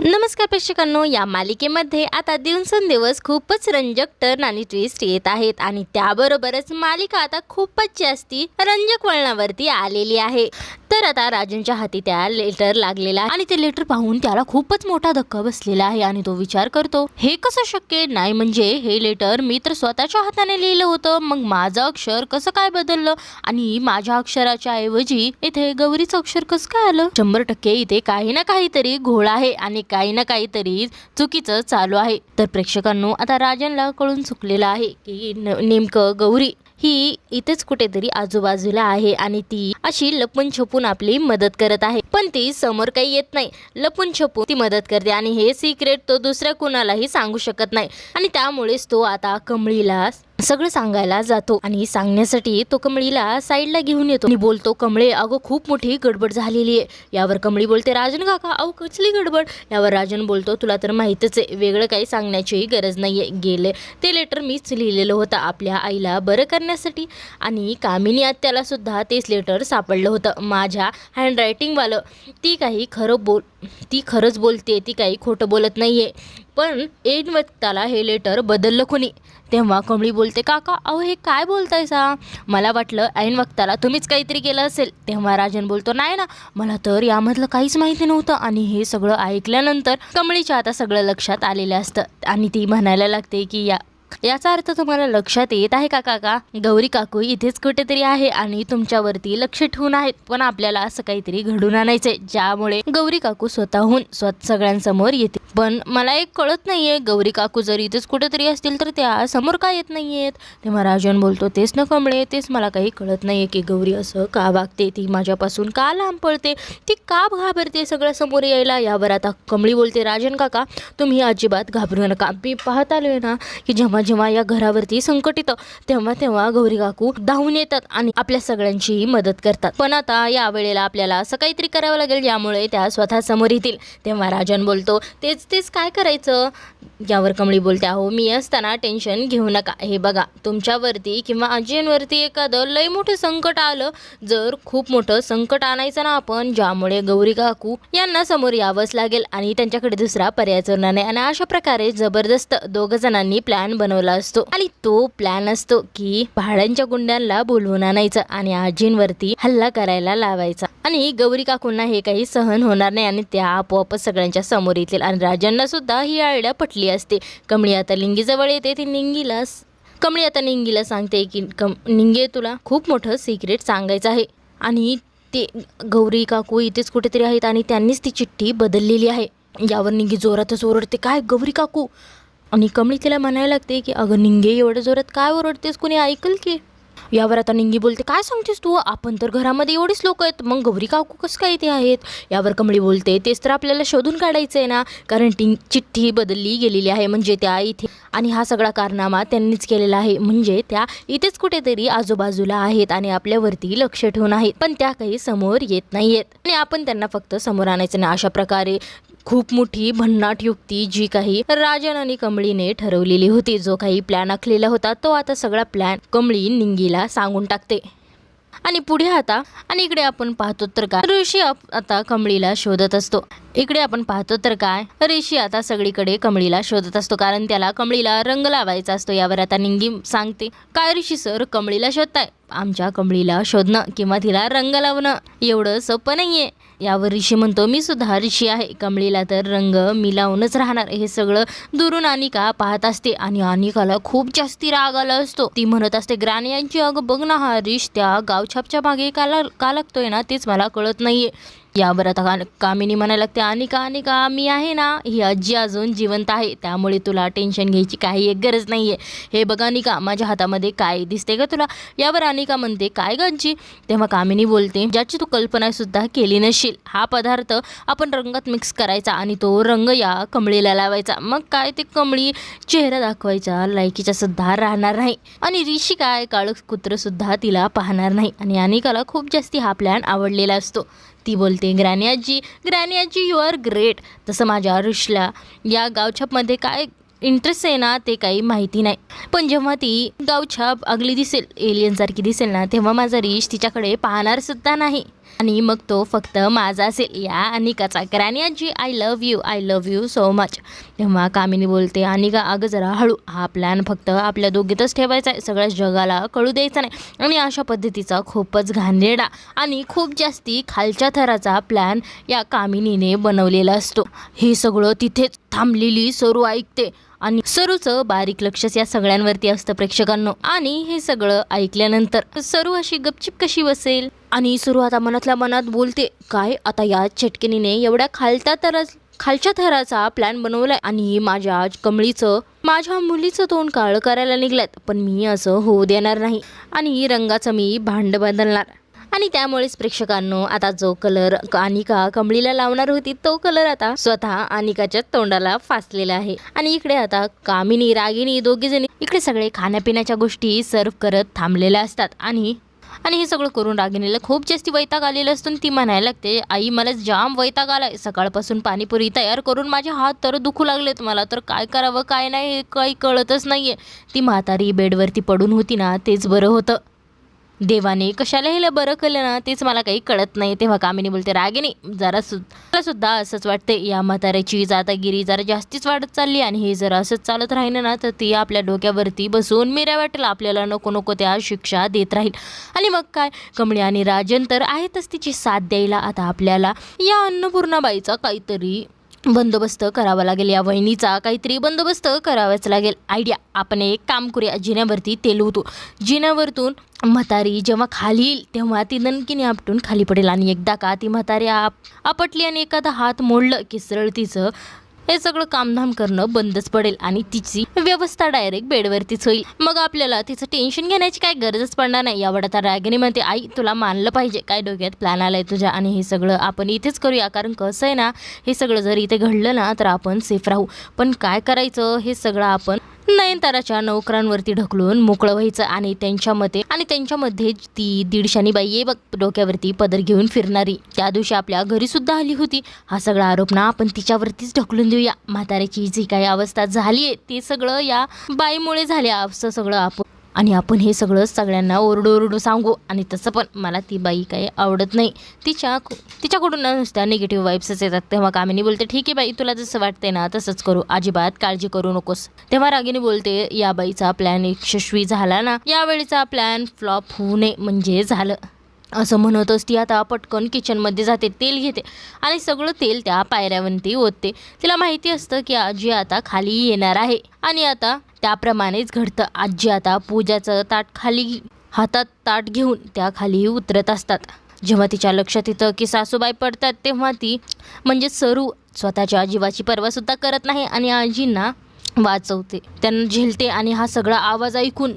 नमस्कार प्रेक्षकांनो, या मालिकेमध्ये आता दिवसेंदिवस खूपच रंजक टर्न आणि ट्विस्ट येत आहेत आणि त्याबरोबरच मालिका आता खूपच जास्ती रंजक वळणावरती आलेली आहे। तर आता राजनच्या हाती त्या लेटर लागलेला आहे आणि ते लेटर पाहून त्याला खूपच मोठा धक्का बसलेला आहे आणि तो विचार करतो, हे कसं शक्य नाही, म्हणजे हे लेटर मी तर स्वतःच्या हाताने लिहिलं होतं, मग माझं अक्षर कसं काय बदललं आणि माझ्या अक्षराच्या ऐवजी इथे गौरीचं अक्षर कसं काय आलं। 100% इथे काही ना काहीतरी घोळ आहे आणि काही ना काहीतरी चुकीचं चालू आहे। तर प्रेक्षकांनो, आता राजनला कळून चुकलेलं आहे की नेमकं गौरी ही इथेच कुठेतरी आजूबाजूला आहे आणि ती अशी लपून छपून आपली मदत करत आहे, पण ती समोर काही येत नाही, लपून छपून ती मदत करते आणि हे सिक्रेट तो दुसऱ्या कुणालाही सांगू शकत नाही आणि त्यामुळेच तो आता कमळीला सगळं सांगायला जातो आणि सांगण्यासाठी तो कमळीला साईडला घेऊन येतो आणि बोलतो, कमळे अगं खूप मोठी गडबड झालेली आहे। यावर कमळी बोलते, राजन काका अहो कसली गडबड। यावर राजन बोलतो, तुला तर माहीतच आहे, वेगळं काही सांगण्याची गरज नाहीये, गेले ते लेटर मीच लिहिलेलं होतं आपल्या आईला बरं करण्यासाठी आणि कामिनी आत्याला सुद्धा तेच लेटर सापडलं होतं माझ्या हँडरायटिंगवालं। ती खरंच बोलते, ती काही खोटं बोलत नाहीये, पण ऐन वक्ताला हे लेटर बदललं कोणी। तेव्हा कमळी बोलते, काका अहो हे काय बोलतायसा, मला वाटलं ऐन वक्ताला तुम्हीच काहीतरी केलं असेल। तेव्हा राजन बोलतो, नाही ना, मला तर यामधलं काहीच माहिती नव्हतं आणि हे सगळं ऐकल्यानंतर कमळीच्या आता सगळं लक्षात आलेलं असतं आणि ती म्हणायला लागते की याचा अर्थ तुम्हाला लक्षात येत आहे का काका, गौरी काकू इथेच कुठेतरी आहे आणि तुमच्यावरती लक्ष ठेवून आहेत, पण आपल्याला असं काहीतरी घडून आणायचंय ज्यामुळे गौरी काकू स्वतःहून सगळ्यांसमोर येते। पण मला एक कळत नाहीये, गौरी काकू जर इथेच कुठेतरी असतील तर त्या समोर का येत नाहीयेत। तेव्हा राजन बोलतो, तेच ना कमळे, तेच मला काही कळत नाहीये की गौरी असं का वागते, ती माझ्यापासून का लांब पळते, ती का घाबरते सगळं समोर यायला। यावर आता कमळी बोलते, राजन काका तुम्ही अजिबात घाबरू नका, मी पाहत आलोय ना की जेव्हा जेव्हा या घरावरती संकट येतं तेव्हा तेव्हा गौरी काकू धावून येतात आणि आपल्या सगळ्यांची मदत करतात, पण आता या वेळेला आपल्याला असं काहीतरी करावं लागेल ज्यामुळे त्या स्वतः समोर येतील। तेव्हा राजन बोलतो, तेच काय करायचं। यावर कमळी बोलते, अहो मी असताना टेन्शन घेऊ नका, हे बघा तुमच्यावरती किंवा आजींवरती एखादं लय मोठं संकट आलं, जर खूप मोठं संकट आणायचं ना आपण ज्यामुळे गौरी काकू यांना समोर यावंच लागेल आणि त्यांच्याकडे दुसरा पर्यायच उरणार नाही आणि अशा प्रकारे जबरदस्त दोघ जणांनी प्लॅन बनवला असतो आणि तो प्लॅन असतो की भाड्यांच्या गुंड्यांना बोलवून आणायचं आणि आजींवरती हल्ला करायला लावायचा आणि गौरी काकूंना हे काही सहन होणार नाही आणि त्या आपोआपच सगळ्यांच्या समोर येतील आणि राजांना सुद्धा ही आयडिया पटली असते। कमळी आता लिंगीजवळ येते, कमळी आता निंगीला सांगते की निंगे तुला खूप मोठं सिक्रेट सांगायचं आहे आणि ते गौरी काकू इथेच कुठेतरी आहेत आणि त्यांनीच ती चिठ्ठी बदललेली आहे। यावर निंगी जोरातच ओरडते, काय गौरी काकू, आणि कमळी तिला म्हणायला लागते की अगं निंगे एवढं जोरात काय ओरडतेस, कोणी ऐकल की। यावर आता निंगी बोलते, काय सांगतेस तू, आपण तर घरामध्ये एवढीच लोक आहेत, मग गौरी काकू कसं काय इथे आहेत। यावर कमळी बोलते, तेच तर आपल्याला शोधून काढायचं आहे ना, कारण चिठ्ठी बदलली गेलेली आहे, म्हणजे त्या इथे आणि हा सगळा कारनामा त्यांनीच केलेला आहे, म्हणजे त्या इथेच कुठेतरी आजूबाजूला आहेत आणि आपल्यावरती लक्ष ठेवून आहेत, पण त्या काही समोर येत नाहीयेत आणि आपण त्यांना फक्त समोर आणायचं नाही। अशा प्रकारे खूप मोठी भन्नाट युक्ती जी काही राजन आणि कमळीने ठरवलेली होती, जो काही प्लॅन आखलेला होता, तो आता सगळा प्लॅन कमळी निंगीला सांगून टाकते आणि पुढे आता आणि इकडे आपण पाहतो तर काय ऋषी आता कमळीला शोधत असतो। इकडे आपण पाहतो तर काय ऋषी आता सगळीकडे कमळीला शोधत असतो, कारण त्याला कमळीला रंग लावायचा असतो। यावर आता निंगी सांगते, काय ऋषी सर कमळीला शोधताय, आमच्या कमळीला शोधणं किंवा तिला रंग लावणं एवढं सोपं नाहीये। यावर ऋषी म्हणतो, मी सुद्धा ऋषी आहे, कमळीला तर रंग मी लावूनच राहणार। हे सगळं दुरून अनिका पाहत असते आणि अनिकाला खूप जास्ती राग आला असतो, ती म्हणत असते, ग्रॅनियांची अगं बघ ना, हा ऋष त्या गावछापच्या मागे का लागतोय ना, तेच मला कळत नाहीये। यावर आता कामिनी म्हणायला लागते, अनिका मी आहे ना, ही आजी अजून जिवंत आहे, त्यामुळे तुला टेन्शन घ्यायची काही एक गरज नाहीये। हे बघ अनिका, माझ्या हातामध्ये काय दिसते का तुला। यावर अनिका म्हणते, काय गंजी। तेव्हा कामिनी बोलते, ज्याची तू कल्पना सुद्धा केली नशील, हा पदार्थ आपण रंगात मिक्स करायचा आणि तो रंग या कमळीला लावायचा, मग काय ते कमळी चेहरा दाखवायचा लायकीचा सुद्धा राहणार नाही आणि ऋषी काय काळं कुत्र सुद्धा तिला पाहणार नाही आणि अनिकाला खूप जास्ती हा प्लॅन आवडलेला असतो। ती बोलते, ग्रॅनी आजी यू आर ग्रेट, तसं माझ्या ऋषीला या गावछापमध्ये काय इंटरेस्ट आहे ना ते काही माहिती नाही, पण जेव्हा ती गावछाप अगली दिसेल, एलियनसारखी दिसेल ना, तेव्हा माझा ऋष तिच्याकडे पाहणार सुद्धा नाही। आणि मग तो फक्त माझा असेल या अनिकाचा. राणी आजी I love you so much. तेव्हा कामिनी बोलते, अनिका अगं जरा हळू, हा प्लॅन फक्त आपल्या दोघीतच ठेवायचा आहे, सगळ्या जगाला कळू द्यायचा नाही. आणि अशा पद्धतीचा खूपच घाणेरडा आणि खूप जास्ती खालच्या थराचा प्लॅन या कामिनीने बनवलेला असतो. हे सगळं तिथेच थांबलेली सरू ऐकते आणि सरूचं बारीक लक्षच या सगळ्यांवरती असतं प्रेक्षकांनो. आणि हे सगळं ऐकल्यानंतर सरू अशी गपचिप कशी बसेल. आणि सरू आता मनातल्या मनात बोलते, काय आता या चटकिनीने एवढ्या खालच्या थराचा प्लॅन बनवलाय आणि माझ्या कमळीचं, माझ्या मुलीचं तोंड काळं करायला निघलात. पण मी असं होऊ देणार नाही आणि रंगाचं मी भांड बदलणार. आणि त्यामुळेच प्रेक्षकांनो आता जो कलर अनिका कमळीला लावणार होती तो कलर आता स्वतः अनिकाच्या तोंडाला फासलेला आहे. आणि इकडे आता कामिनी रागिनी दोघीजणी इकडे सगळे खाण्यापिण्याच्या गोष्टी सर्व करत थांबलेल्या असतात. आणि हे सगळं करून रागिनीला खूप जास्ती वैताग आलेला असतो. ती म्हणायला लागते, आई मला जाम वैताग आलाय, सकाळपासून पाणीपुरी तयार करून माझे हात तर दुखू लागलेत, मला तर काय करावं काय नाही काही कळतच नाहीये. ती म्हातारी बेडवरती पडून होती ना तेच बरं होतं, देवाने कशाला हिला बरं केलं ना तेच मला काही कळत नाही. तेव्हा कामिनी बोलते, रागिनी जरा सुद्धा असंच वाटते, या म्हाताऱ्याची जातागिरी जरा जास्तीच वाढत चालली आणि हे जर असंच चालत राहिलं ना तर ती आपल्या डोक्यावरती बसून मिऱ्या वाटेल, आपल्याला नको नको त्या शिक्षा देत राहील. आणि मग काय, कमळी आणि राजन तर आहेतच तिची साथ द्यायला. आता आपल्याला या अन्नपूर्णाबाईचा काहीतरी बंदोबस्त करावा लागेल, या वहिनीचा काहीतरी बंदोबस्त करावाच लागेल. आयडिया, आपण एक काम करूया, जिन्यावरती तेल होतो, जिन्यावरतून म्हातारी जेव्हा खाली येईल तेव्हा ती दणकीने आपटून खाली पडेल. आणि एकदा का ती म्हातारी आपटली आणि एखादा हात मोडलं की सरळ तिचं हे सगळं कामधाम करणं बंदच पडेल आणि तिची व्यवस्था डायरेक्ट बेडवरतीच होईल. मग आपल्याला तिचं टेन्शन घेण्याची काय गरजच पडणार नाही. यावर आता रागिनी म्हणते, आई तुला मानलं पाहिजे, काय डोक्यात प्लॅन आलाय तुझ्या आणि हे सगळं आपण इथेच करूया, कारण कसं आहे ना, हे सगळं जर इथे घडलं ना तर आपण सेफ राहू. पण काय करायचं, हे सगळं आपण नयनताराच्या नोकरांवरती ढकलून मोकळं व्हायचं. आणि त्यांच्यामध्ये ती दीडशानी बाई आहे बघ, डोक्यावरती पदर घेऊन फिरणारी, त्या दिवशी आपल्या घरी सुद्धा आली होती. हा सगळा आरोप ना आपण तिच्यावरतीच ढकलून देऊया. म्हाताऱ्याची जी काही अवस्था झाली आहे ते सगळं या बाईमुळे झाले असं सगळं आपण हे सगळं सगळ्यांना ओरडू सांगू. आणि तसं पण मला ती बाई काही आवडत नाही, तिच्याकडून नुसत्या निगेटिव्ह वाईब्सच येतात. तेव्हा कामिनी बोलते, ठीक आहे बाई, तुला जसं वाटतंय ना तसंच करू, अजिबात काळजी करू नकोस. तेव्हा रागिनी बोलते, या बाईचा प्लॅन यशस्वी झाला ना, यावेळीचा प्लॅन फ्लॉप होऊ नये म्हणजे झालं. असं म्हणतच ती आता पटकन किचनमध्ये जाते, तेल घेते आणि सगळं तेल त्या पायऱ्यावरती ओतते. तिला माहिती असतं की आजी आता खाली येणार आहे आणि आता त्याप्रमाणेच घडतं. आजी आता पूजाचं हातात ताट घेऊन त्या खाली उतरत असतात. जेव्हा तिच्या लक्षात येतं की सासूबाई पडतात तेव्हा ती म्हणजे सरू स्वतःच्या जीवाची पर्वासुद्धा करत नाही आणि आजींना वाचवते, त्यांना झेलते. आणि हा सगळा आवाज ऐकून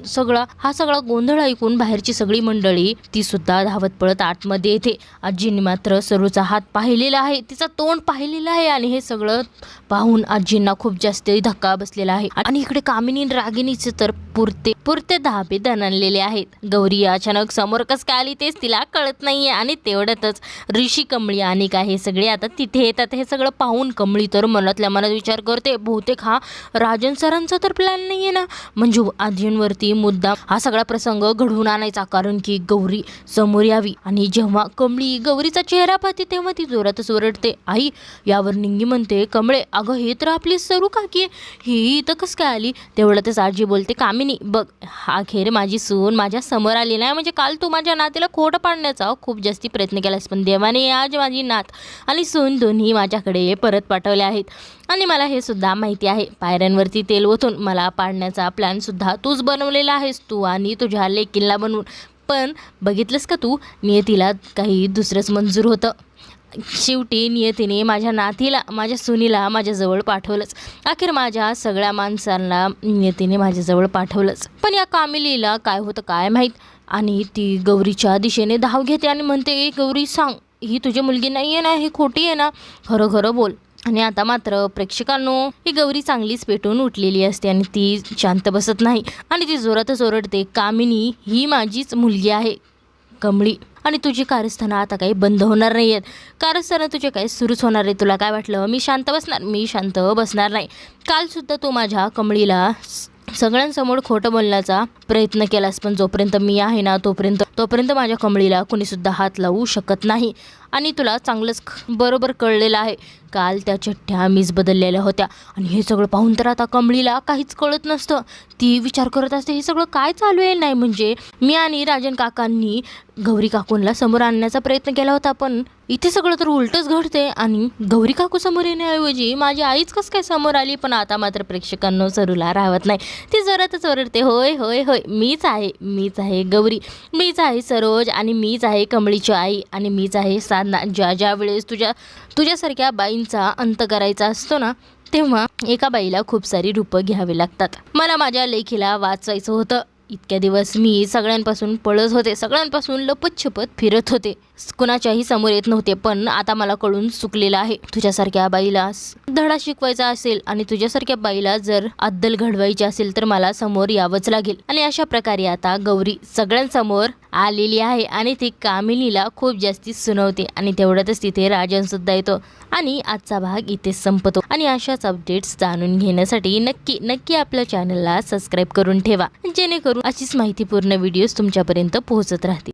हा सगळा गोंधळ ऐकून बाहेरची सगळी मंडळी ती सुद्धा धावत पळत आतमध्ये येते. आजींनी मात्र सरूचा हात पाहिलेला आहे, तिचा तोंड पाहिलेलं आहे आणि हे सगळं पाहून आजींना खूप जास्त धक्का बसलेला आहे. आणि इकडे कामिनी रागिनीचे तर पुरते धाबे दणलेले आहेत. गौरी अचानक समोर कस काय आली तेच तिला कळत नाहीये. आणि तेवढ्यातच ऋषी, कमळी आणि हे सगळे आता तिथे येतात. हे सगळं पाहून कमळी तर मनातल्या मनात विचार करते, बहुतेक हा राजन सरांचा तर प्लॅन नाहीये ना, म्हणजे आजींवरती मुद्दाम हा सगळा प्रसंग घडवून आणायचा, कारण की गौरी समोर यावी. आणि जेव्हा कमळी गौरीचा चेहरा पाहते तेव्हा ती जोरातच ओरडते, आई. यावर निंगी म्हणते, कमळे अगं हे तर आपली सरू काकी आहे, ही इथं कसं काय आली. तेवढ्यातच आजी बोलते, कामिनी बघ, अखेर माझी सून माझ्या समोर आली नाही, म्हणजे काल तू माझ्या नातीला खोटं पाडण्याचा खूप जास्ती प्रयत्न केलास, पण देवाने आज माझी नात आणि सून दोन्ही माझ्याकडे परत पाठवले आहेत. आणि मला हे सुद्धा माहिती आहे, पायऱ्यांवरती तेल ओतून मला पाडण्याचा प्लॅन सुद्धा तूच बनवलेला आहेस, तू आणि तुझ्या लेकीला बनवून. पण बघितलंस का तू, नियतीला काही दुसरंच मंजूर होतं. शेवटी नियतीने माझ्या नातीला, माझ्या सुनीला माझ्याजवळ पाठवलंच. अखेर माझ्या सगळ्या माणसांना नियतीने माझ्याजवळ पाठवलंच. पण या कामिलीला काय होतं काय माहीत. आणि ती गौरीच्या दिशेने धाव घेते आणि म्हणते, गौरी सांग, ही तुझी मुलगी नाही आहे ना, ही खोटी आहे ना, खरं खरं बोल. आणि आता मात्र प्रेक्षकांनो, ही गौरी चांगलीच पेटून उठलेली असते आणि ती शांत बसत नाही आणि ती जोरातच ओरडते, कामिनी ही माझीच मुलगी आहे कमळी, आणि तुझी कारस्थानं आता काही बंद होणार नाही आहेत. कारस्थानं तुझे काही सुरूच होणार आहे. तुला काय वाटलं मी शांत बसणार? मी शांत बसणार नाही. कालसुद्धा तू माझ्या कमळीला सगळ्यांसमोर खोटं बोलण्याचा प्रयत्न केलास, पण जोपर्यंत मी आहे ना तोपर्यंत तोपर्यंत माझ्या कमळीला कोणीसुद्धा हात लावू शकत नाही. आणि तुला चांगलंच बरोबर कळलेलं आहे, काल त्या चिठ्ठ्या मीच बदललेल्या होत्या. आणि हे सगळं पाहून तर आता कमळीला काहीच कळत नसतं. ती विचार करत असते हे सगळं काय चालू आहे. नाही म्हणजे मी आणि राजन काकांनी गौरी काकूंना समोर आणण्याचा प्रयत्न केला होता, पण इथे सगळं तर उलटच घडते. आणि गौरी काकू समोर येण्याऐवजी माझी आईच कसं काय समोर आली. पण आता मात्र प्रेक्षकांना सरूला राहत नाही. ती जोरातच ओरडते, होय होय होय मीच आहे गौरी, मीच आहे सरोज, आणि मीच आहे कमळीची आई, आणि मीच आहे साधना. ज्या वेळेस तुझ्यासारख्या बाईंचा अंत करायचा असतो ना, तेव्हा एका बाईला खूप सारी रूपं घ्यावी लागतात. मला माझ्या लेकीला वाचवायचं होतं. इतक्या दिवस मी सगळ्यांपासून पळत होते, सगळ्यांपासून लपतछपत फिरत होते, कुणाच्याही समोर येत नव्हते. पण आता मला कळून चुकलेलं आहे. तुझ्यासारख्या बाईला धडा शिकवायचा असेल आणि तुझ्यासारख्या बाईला जर अद्दल घडवायची असेल तर मला समोर यावंच लागेल. आणि अशा प्रकारे आता गौरी सगळ्यांसमोर आलेली आहे आणि ती कामिनीला खूप जास्ती सुनवते. आणि तेवढ्यातच तिथे राजन सुद्धा येतो. आणि आजचा भाग इथेच संपतो. आणि अशाच अपडेट्स जाणून घेण्यासाठी नक्की आपल्या चॅनलला सबस्क्राईब करून ठेवा, जेणेकरून अशीच माहितीपूर्ण व्हिडिओज तुमच्यापर्यंत पोहोचत राहतील.